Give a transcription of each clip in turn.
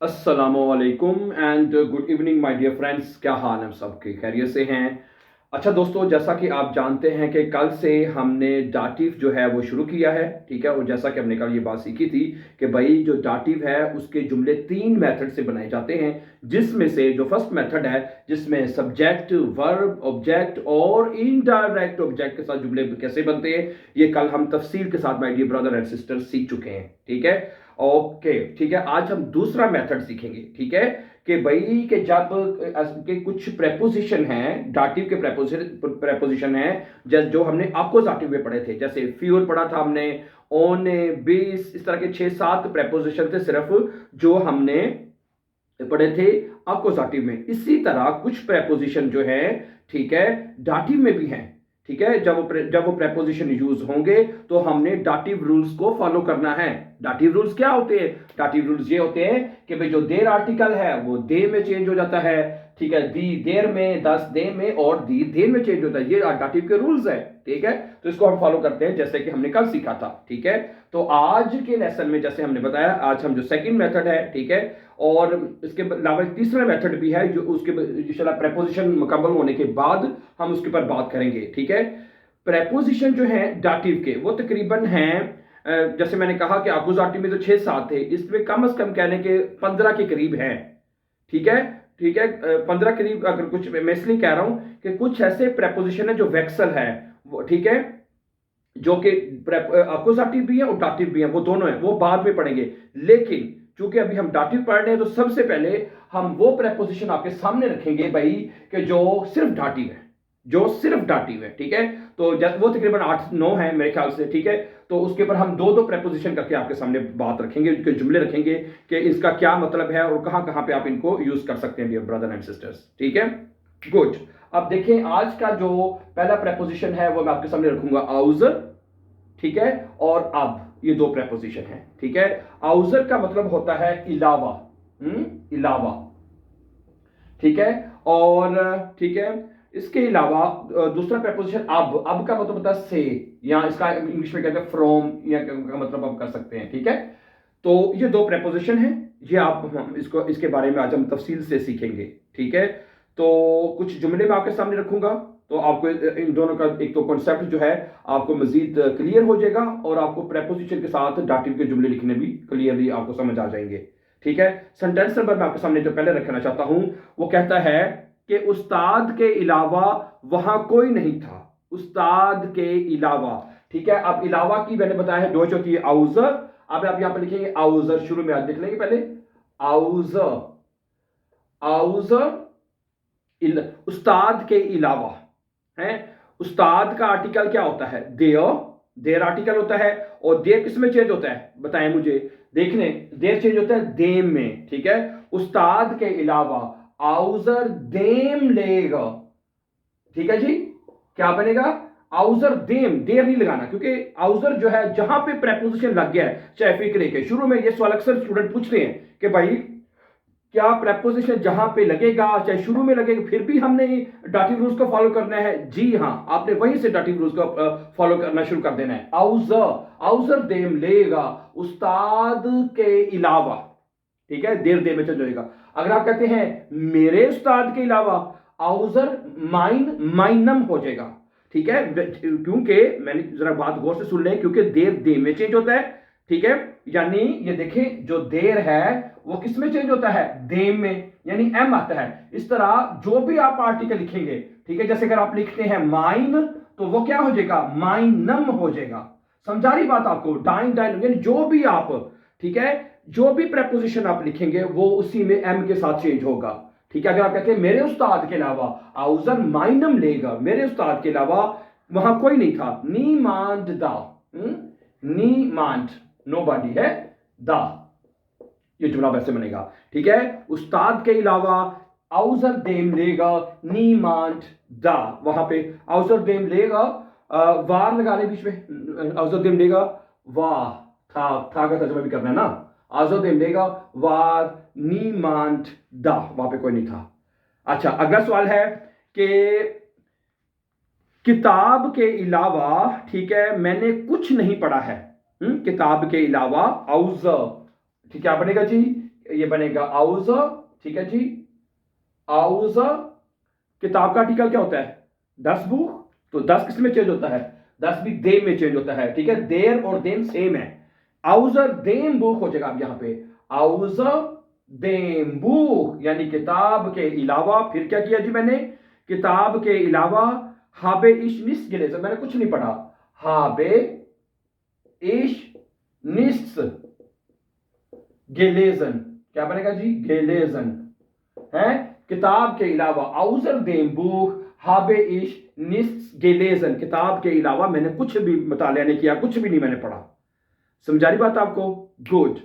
अस्सलामुअलैकुम and good evening my dear friends. क्या हाल है सबके? खैरियत से हैं? अच्छा दोस्तों, जैसा कि आप जानते हैं कि कल से हमने डाटिव जो है वो शुरू किया है, ठीक है। और जैसा कि हमने कल ये बात सीखी थी कि भाई जो डाटिव है उसके जुमले 3 मेथड से बनाए जाते हैं, जिसमें से जो फर्स्ट मेथड है जिसमें सब्जेक्ट, वर्ब, ऑब्जेक्ट और इनडायरेक्ट ऑब्जेक्ट के साथ जुमले कैसे बनते हैं, ये कल हम तफसील के साथ my dear brother and sister सीख चुके हैं, ठीक है। ओके, ठीक है। आज हम दूसरा मेथड सीखेंगे, ठीक है, कि भाई कि जब के कुछ प्रेपोजिशन हैं, डाटिव के प्रेपोजिशन हैं जो हमने अपोजिटिव में पढ़े थे, जैसे फ्यूर पढ़ा था हमने, ओने, बीस, इस तरह के 6-7 प्रेपोजिशन थे सिर्फ जो हमने पढ़े थे अपोजिटिव में। इसी तरह कुछ प्रेपोजिशन जो है, ठीक है, डाटिव में भी हैं, ठीक है। जब वो प्रेपोजिशन यूज होंगे तो हमने डाटिव रूल्स को फॉलो करना है। डाटिव रूल्स क्या होते हैं? डाटिव रूल्स ये होते हैं कि भाई जो देर आर्टिकल है वो दे में चेंज हो जाता है, ठीक है। दी देर में, दस दे में और दी देर में चेंज होता है। ये डाटिव के रूल्स है, ठीक है। तो इसको हम फॉलो करते हैं जैसे कि हमने कल सीखा था, ठीक है। तो आज के लेसन में जैसे हमने बताया, आज हम जो सेकंड मेथड है, ठीक है, और इसके अलावा एक तीसरा मेथड भी है जो उसके इंशाल्लाह प्रेपोजिशन मुकम्मल होने के बाद हम उसके ऊपर बात करेंगे, ठीक है। प्रेपोजिशन जो है डाटिव के वो तकरीबन हैं, जैसे मैंने कहा कि अपोजिटिव में तो 6-7 थे, इसमें कम से कम कहने के 15 के करीब हैं, ठीक है। ठीक है, 15 करीब। अगर कुछ मैं इसलिए कह रहा हूं कि कुछ ऐसे प्रेपोजिशन है जो वेक्सल है, ठीक है, जो कि अपोजिटिव भी है और डाटिव भी है, वो दोनों है, वो बाद में पढ़ेंगे। लेकिन चूंकि अभी हम डाटिव पढ़ रहे हैं तो सबसे पहले हम वो प्रेपोजिशन आपके सामने रखेंगे भाई कि जो सिर्फ डाटिव है, जो सिर्फ डाटिव है, ठीक है। तो वो तकरीबन 8-9 है मेरे ख्याल से, ठीक है। तो उसके ऊपर हम दो दो प्रेपोजिशन करके आपके सामने बात रखेंगे, उनके जुमले रखेंगे कि इसका क्या मतलब है और कहां कहां पे आप इनको यूज कर सकते हैं डियर ब्रदर एंड सिस्टर्स, ठीक है। गुड। अब देखें, आज का जो पहला प्रेपोजिशन है वो मैं आपके सामने रखूंगा आउजर, ठीक है, और अब ये दो प्रेपोजिशन है, ठीक है। आउजर का मतलब होता है इलावा, इलावा, ठीक है। और ठीक है, इसके अलावा दूसरा प्रेपोजिशन अब का मतलब होता है से, या इसका इंग्लिश में कहते हैं फ्रॉम, या का मतलब आप कर सकते हैं, ठीक है। तो ये दो प्रेपोजिशन हैं, ये आप इसको इसके बारे में आज हम तफसील से सीखेंगे, ठीक है। तो कुछ जुमले मैं आपके सामने रखूंगा, तो आपको इन दोनों का एक तो कॉन्सेप्ट जो है आपको मजीद क्लियर हो जाएगा और आपको प्रेपोजिशन के साथ डाटिव के जुमले लिखने भी क्लियरली आपको समझ आ जाएंगे, ठीक है। सेंटेंस नंबर मैं आपके सामने जो पहले रखना चाहता हूं वो कहता है कि उस्ताद के अलावा वहां कोई नहीं था, उस्ताद के अलावा, ठीक है। अब अलावा की मैंने बताया है दो होती है आउजर। अब आप यहां पर लिखेंगे आउजर, शुरू में आज लिख लेंगे पहले आउजर, आउजर, उस्ताद के अलावा है। उस्ताद का आर्टिकल क्या होता है? देयर, देर आर्टिकल होता है। और देर किस में चेंज होता है बताएं मुझे, देखने, देर चेंज होता है देम में, ठीक है। उस्ताद के अलावा आउजर देम लेगा, ठीक है जी। क्या बनेगा? आउजर देम, देर नहीं लगाना, क्योंकि आउजर जो है जहां पे प्रेपोजिशन लग गया है, चाहे फिक्रे के शुरू में, ये सवाल अक्सर स्टूडेंट पूछते हैं कि भाई क्या प्रेपोजिशन जहां पे लगेगा चाहे शुरू में लगेगा फिर भी हमने डाटिव रूल्स को फॉलो करना है? जी हां, आपने वहीं से डाटिव रूल्स को फॉलो करना शुरू कर देना है। आउजर, आउजर देम लेगा उस्ताद के अलावा, ठीक है, देर दे में चल जाएगा। अगर आप कहते हैं मेरे उस्ताद के अलावा, आउजर माइन माइनम हो जाएगा, ठीक है। क्योंकि मैंने जरा बात गौर से सुन लें, क्योंकि देर दे में चेंज होता है, ठीक है। यानी ये देखें, जो देर है वो किस में चेंज होता है? देम में, यानी एम आता है। इस तरह जो भी आप आर्टिकल लिखेंगे, ठीक है, जैसे अगर आप लिखते हैं माइन तो वो क्या हो जाएगा? माइनम हो जाएगा। समझा रही बात आपको? डाइन डाइन, यानी जो भी आप, ठीक है, जो भी प्रेपोजिशन आप लिखेंगे वो उसी में एम के साथ चेंज होगा, ठीक है। अगर आप कहते हैं मेरे उस्ताद के अलावा, आउजर माइनम लेगा, मेरे उस्ताद के अलावा वहां कोई नहीं था। नी मांड दा, नी मांड नो बॉडी है, दा, ये जुमला वैसे बनेगा, ठीक है। उस्ताद के अलावा आउजर देम लेगा, नी मांड दा, वहां पे आउजर देम लेगा, वार लगा ले बीच में, आउजर देम लेगा वाह, था का तर्जुमा भी करना है ना। आउजर देम लेगा वार नी मांड दा, वहां पे कोई नहीं था। अच्छा, अगला सवाल है कि किताब के अलावा, ठीक है, मैंने कुछ नहीं पढ़ा है। किताब के अलावा आउजर, ठीक है, बनेगा जी ये बनेगा आउज़र, ठीक है जी, आउज़र। किताब का आर्टिकल क्या होता है? दस बुक, तो दस किस में चेंज होता है? दस भी देम में चेंज होता है, ठीक है, देर और देम सेम है। आउज़र देम बुक हो जाएगा अब यहां पे, आउज़र देम बुक, यानी किताब के अलावा। फिर क्या किया जी मैंने? किताब के अलावा हाबे इश निस gelesen, मैंने कुछ नहीं पढ़ा। हाबे इश निस gelesen, क्या बनेगा जी? gelesen है, किताब के अलावा। आउज़र देम बुक हाबे इश निस gelesen, किताब के अलावा मैंने कुछ भी मुतालिया नहीं किया, कुछ भी नहीं मैंने पढ़ा। समझा रही बात आपको? गुड।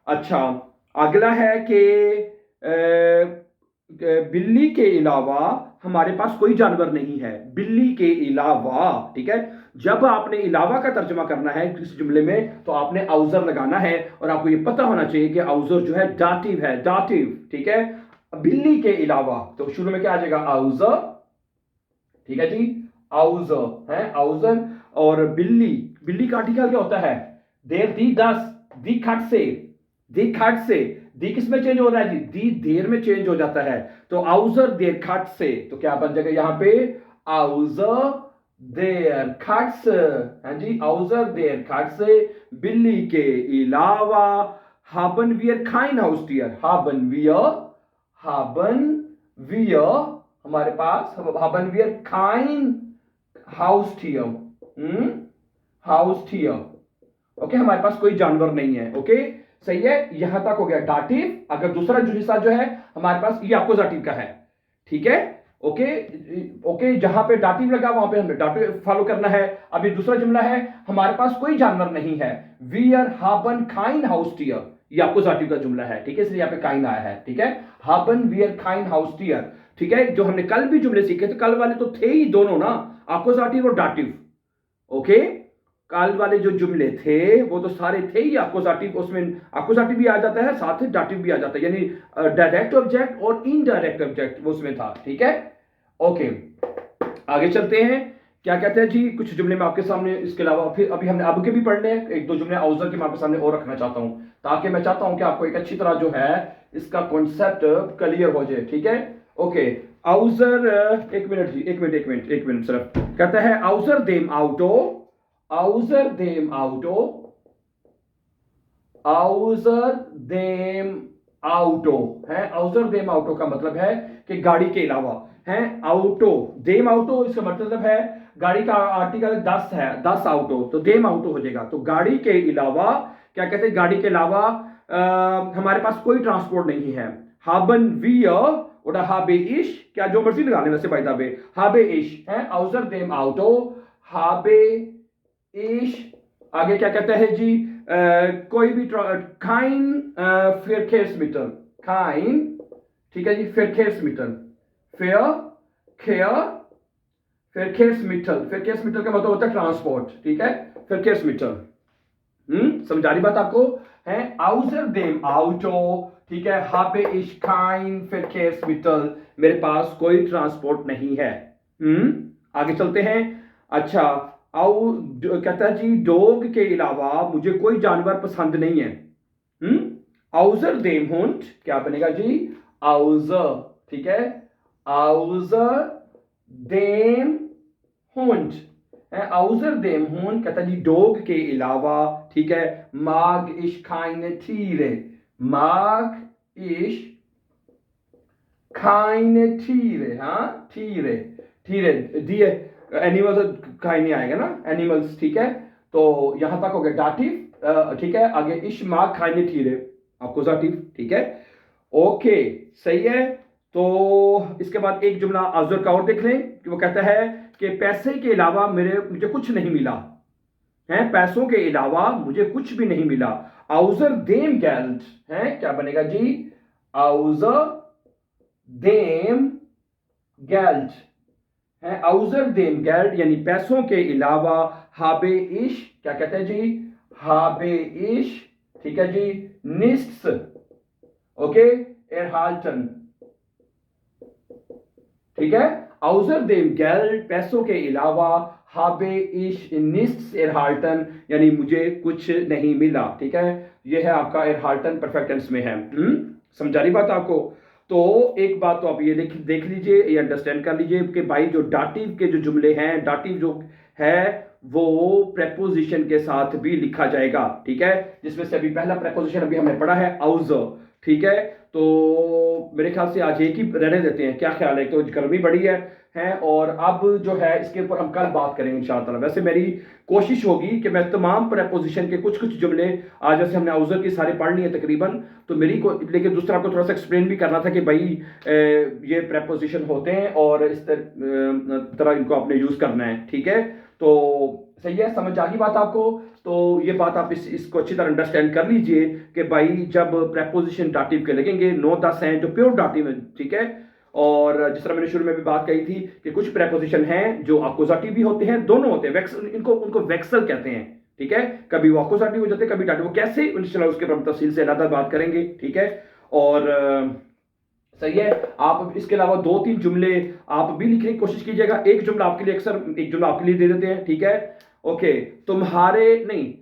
अच्छा, अगला है कि बिल्ली के अलावा हमारे पास कोई जानवर नहीं है, बिल्ली के अलावा, ठीक है। जब आपने अलावा का तर्जुमा करना है किस जुमले में, तो आपने आउज़र लगाना है, और आपको यह पता होना चाहिए कि आउज़र जो है डाटिव है, डाटिव, ठीक है। बिल्ली के अलावा तो शुरू में क्या आ जाएगा? आउज़र, ठीक है जी, आउज़र है, आउज़र। और बिल्ली, बिल्ली का आर्टिकल क्या होता है? देर दी दस, दी खट से, दी खट से, दी किस में चेंज हो रहा है जी? दी देर में चेंज हो जाता है, तो आउज़र देर खट से, तो क्या बन जाएगा यहां पे? आउज़र देर खट से, हाँ जी, आउज़र देर खट से, बिल्ली के अलावा। हाबन वियर खाइन हाउस टियर, हाबन वियर, हाबन वियर, हमारे पास हाबन वियर खाइन हाउस टियर, हाउस टियर, ओके, हमारे पास कोई जानवर नहीं है। ओके, सही है, यहां तक हो गया डाटिव। अगर दूसरा जो हिस्सा जो है हमारे पास ये अक्यूजेटिव का है, ठीक है। ओके, ओके, जहां पे डाटिव लगा वहां पे हमें डाटिव फॉलो करना है। अभी दूसरा जुमला है, हमारे पास कोई जानवर नहीं है, वियर हाबन खाइन हाउस टियर, ये अक्यूजेटिव का जुमला है, ठीक है, इसलिए यहां पे काइन आया है, ठीक है। हाबन वियर खाइन हाउस टियर, ठीक है। जो हमने कल भी जुमले सीखे थे, कल वाले तो थे ही दोनों ना, अक्यूजेटिव और डाटिव। ओके, कल वाले जो जुमले थे वो तो सारे थे ही अक्यूजेटिव, उसमें अक्यूजेटिव भी आ जाता है, साथ ही डाटिव भी आ जाता है, यानी डायरेक्ट ऑब्जेक्ट और इनडायरेक्ट ऑब्जेक्ट वो उसमें था, ठीक है। ओके, आगे चलते हैं। क्या कहते हैं जी? कुछ जुमले में आपके सामने, इसके अलावा फिर अभी हमने अब के भी पढ़ने हैं, एक दो जुमले आउज़र के मैं आपके सामने और रखना चाहता हूं, ताकि मैं चाहता हूं कि आपको एक अच्छी तरह जो है इसका कॉन्सेप्ट क्लियर हो जाए, ठीक है। ओके, आउज़र, एक मिनट जी, एक मिनट सिर्फ। कहता है आउज़र देम आउटो, आउज़र देम आउटो, आउज़र देम आउटो है। आउज़र देम आउटो का मतलब है कि गाड़ी के अलावा है। आउटो देम आउटो, इसका मतलब है गाड़ी का आर्टिकल 10 है, 10 आउटो, तो देम आउटो हो जाएगा। तो गाड़ी के अलावा, क्या कहते हैं, गाड़ी के अलावा हमारे पास कोई ट्रांसपोर्ट नहीं है। हाबन वियर oder habe ich, क्या जो मर्जी लगा लेना से by the way, habe ich है, आउज़र देम आउटो, habe ich। आगे क्या कहता है जी? कोई भी काइन Verkehrsmittel, काइन, ठीक है जी, Verkehrsmittel, Verkehrsmittel, Verkehrsmittel का मतलब होता है ट्रांसपोर्ट, ठीक है, Verkehrsmittel। समझा रही बात आपको? है आउज़र देम आउटो, ठीक है, habe ich kein Verkehrsmittel, मेरे पास कोई ट्रांसपोर्ट नहीं है। आगे चलते हैं। अच्छा, कहता है जी डॉग के अलावा मुझे कोई जानवर पसंद नहीं है। आउज़र देम हुंड, क्या बनेगा जी? आउज़र, ठीक है, आउज़र देम हुंड, आउज़र देम हुंड, कहता है जी डॉग के अलावा, ठीक है। mag ich keine Tiere, mag ich keine Tiere, हाँ, Tiere, Tiere दिए, एनिमल्स का ही नहीं आएगा ना, एनिमल्स, ठीक है। तो यहां तक हो गया डाटिव, ठीक है। आगे इश माग खाने ठीरे, अक्यूजेटिव, ठीक है। ओके, सही है। तो इसके बाद एक जुमला आउज़र का और देख लें कि वो कहता है कि पैसे के अलावा मुझे कुछ नहीं मिला है, पैसों के अलावा मुझे कुछ भी नहीं मिला। आउज़र देम गेल्ड है, क्या बनेगा जी? आउज़र देम गेल्ड है, आउज़र देम गेल्ड यानी पैसों के अलावा। हाबे इश, क्या कहते हैं जी? हाबे इश, ठीक है जी, निस्ट्स, ओके, एरहाल्टन, ठीक है, आउजर देम गेल्ड, पैसों के अलावा, हाबे इश निस्ट्स एरहाल्टन, यानी मुझे कुछ नहीं मिला। ठीक है, ये है आपका एरहाल्टन परफेक्ट टेंस में है। समझा रही बात आपको? तो एक बात तो आप ये देख लीजिए, ये अंडरस्टैंड कर लीजिए कि भाई जो डाटिव के जो जुमले हैं, डाटिव जो है वो प्रेपोजिशन के साथ भी लिखा जाएगा। ठीक है, जिसमें से अभी पहला प्रेपोजिशन अभी हमने पढ़ा है आउजर। ठीक है, तो मेरे ख्याल से आज एक ही रहने देते हैं, क्या ख्याल है? तो गर्मी बड़ी है और अब जो है इसके ऊपर हम कल बात करेंगे इंशाअल्लाह। वैसे मेरी कोशिश होगी कि मैं तमाम प्रेपोजिशन के कुछ कुछ जुमले, आज जैसे हमने आउजर की सारे पढ़ लिए तकरीबन, तो मेरी को लेकिन दूसरा आपको थोड़ा सा एक्सप्लेन भी करना था कि भाई ये प्रेपोजिशन होते हैं और इस तरह इनको आपने यूज करना है। ठीक है, तो सही है, समझ आ गई बात आपको? तो ये बात आप इसको अच्छी तरह अंडरस्टैंड कर लीजिए कि भाई जब प्रेपोजिशन डाटिव के लगेंगे 9-10 हैं जो प्योर डाटिव है। ठीक है, और जिस तरह मैंने शुरू में भी बात कही थी कि कुछ प्रेपोजिशन हैं जो अक्यूजेटिव भी होते हैं, दोनों होते हैं, उनको वेक्सल कहते हैं। ठीक है, कभी वो अक्यूजेटिव हो जाते हैं, कभी डाटिव। वो कैसे, इंशाल्लाह उसके ऊपर तफसील से अलग बात करेंगे। ठीक है, और सही है, आप इसके अलावा 2-3 जुमले आप भी लिखने की कोशिश कीजिएगा। एक जुमला आपके लिए, अक्सर एक जुमला आपके लिए दे देते हैं। ठीक है, ओके, तुम्हारे नहीं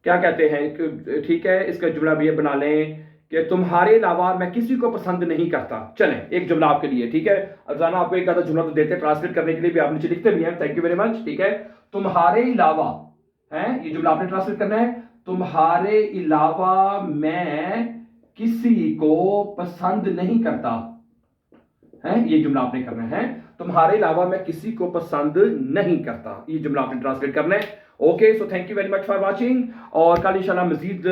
क्या कहते हैं, ठीक है, इसका जुमला भी ये बना लें कि तुम्हारे अलावा मैं किसी को पसंद नहीं करता। चलें, एक जुमला आपके लिए। ठीक है, अफजाना आपको एक आधा जुमला तो देते हैं ट्रांसलेट करने के लिए भी, आप नीचे लिखते भी हैं, थैंक यू वेरी मच। ठीक है, तुम्हारे अलावा है ये जुमला आपने ट्रांसलेट करना है। तुम्हारे अलावा मैं किसी को पसंद नहीं करता है, ये जुमला आपने करना है। तुम्हारे अलावा मैं किसी को पसंद नहीं करता, ये जुमला आपने ट्रांसलेट करना है। Okay, so thank you very much for watching, और कल इंशाल्लाह मजीद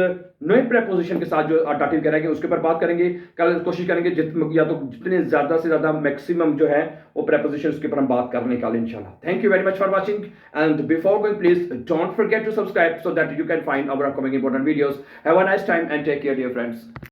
नए प्रेपोजिशन के साथ जो डाटिव करेंगे उसके ऊपर बात करेंगे। कल कोशिश करेंगे या तो जितने ज्यादा से ज्यादा मैक्सिमम जो है वो प्रेपोजिशन उसके ऊपर हम बात करने कल इंशाल्लाह। Thank you very much for watching, and before going please don't forget to subscribe so that you can find our upcoming important videos. Have a nice time and take care dear friends.